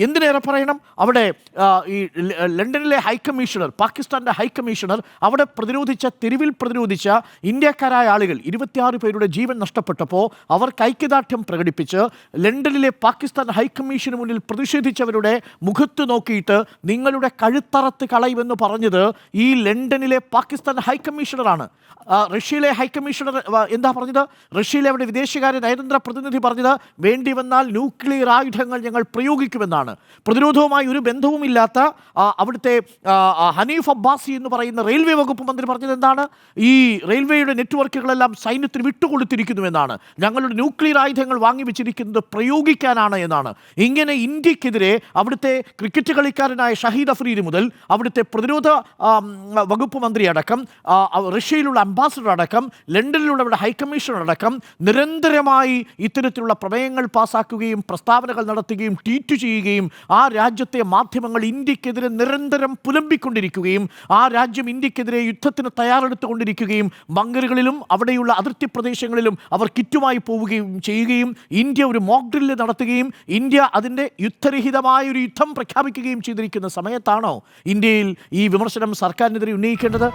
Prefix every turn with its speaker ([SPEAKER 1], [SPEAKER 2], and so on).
[SPEAKER 1] എന്തിനേറെ പറയണം, അവിടെ ഈ ലണ്ടനിലെ ഹൈക്കമ്മീഷണർ, പാകിസ്ഥാൻ്റെ ഹൈക്കമ്മീഷണർ അവിടെ തെരുവിൽ പ്രതിരോധിച്ച ഇന്ത്യക്കാരായ ആളുകൾ 26 പേരുടെ ജീവൻ നഷ്ടപ്പെട്ടപ്പോൾ അവർക്ക് ഐക്യദാർഢ്യം പ്രകടിപ്പിച്ച് ലണ്ടനിലെ പാകിസ്ഥാൻ ഹൈക്കമ്മീഷന് മുന്നിൽ പ്രതിഷേധിച്ചവരുടെ മുഖത്ത് നോക്കിയിട്ട് നിങ്ങളുടെ കഴുത്തറത്ത് കളയുമെന്ന് പറഞ്ഞത് ഈ ലണ്ടനിലെ പാകിസ്ഥാൻ ഹൈക്കമ്മീഷണറാണ്. റഷ്യയിലെ ഹൈക്കമ്മീഷണർ എന്താ പറഞ്ഞത്? റഷ്യയിലെ അവിടെ വിദേശകാര്യ നയതന്ത്ര പ്രതിനിധി പറഞ്ഞത് വേണ്ടി വന്നാൽ ന്യൂക്ലിയർ ആയുധങ്ങൾ ഞങ്ങൾ പ്രയോഗിക്കുമെന്നാണ്. പ്രതിരോധവുമായി ഒരു ബന്ധവുമില്ലാത്ത അവിടുത്തെ ഹനീഫ് അബ്ബാസി എന്ന് പറയുന്ന റെയിൽവേ വകുപ്പ് മന്ത്രി പറഞ്ഞത് എന്താണ്? ഈ റെയിൽവേയുടെ നെറ്റ്വർക്കുകളെല്ലാം സൈന്യത്തിന് വിട്ടുകൊടുത്തിരിക്കുന്നുവെന്നാണ്. ഞങ്ങളുടെ ന്യൂക്ലിയർ ആയുധങ്ങൾ വാങ്ങിവെച്ചിരിക്കുന്നത് പ്രയോഗിക്കാനാണ് എന്നാണ്. ഇങ്ങനെ ഇന്ത്യക്കെതിരെ അവിടുത്തെ ക്രിക്കറ്റ് കളിക്കാരനായ ഷഹീദ് അഫ്രീദി മുതൽ അവിടുത്തെ പ്രതിരോധ വകുപ്പ് മന്ത്രി അടക്കം, റഷ്യയിലുള്ള അംബാസഡർ അടക്കം, ലണ്ടനിലുള്ള അവിടെ ഹൈക്കമ്മീഷണർ അടക്കം നിരന്തരമായി ഇത്തരത്തിലുള്ള പ്രമേയങ്ങൾ പാസാക്കുകയും പ്രസ്താവനകൾ നടത്തുകയും ട്വീറ്റ് ചെയ്യുകയും ആ രാജ്യത്തെ മാധ്യമങ്ങൾ ഇന്ത്യക്കെതിരെ നിരന്തരം പുലമ്പിക്കൊണ്ടിരിക്കുകയും ആ രാജ്യം ഇന്ത്യക്കെതിരെ യുദ്ധത്തിന് തയ്യാറെടുത്തുകൊണ്ടിരിക്കുകയും ബങ്കറുകളിലും അവിടെയുള്ള അതിർത്തി പ്രദേശങ്ങളിലും അവർ കിറ്റുമായി പോവുകയും ചെയ്യുകയും ഇന്ത്യ ഒരു മോക്ക് ഡ്രില്ല് നടത്തുകയും ഇന്ത്യ അതിൻ്റെ യുദ്ധരഹിതമായ ഒരു യുദ്ധം പ്രഖ്യാപിക്കുകയും ചെയ്തിരിക്കുന്ന സമയത്താണോ ഇന്ത്യയിൽ ഈ വിമർശനം സർക്കാരിനെതിരെ ഉന്നയിക്കേണ്ടത്?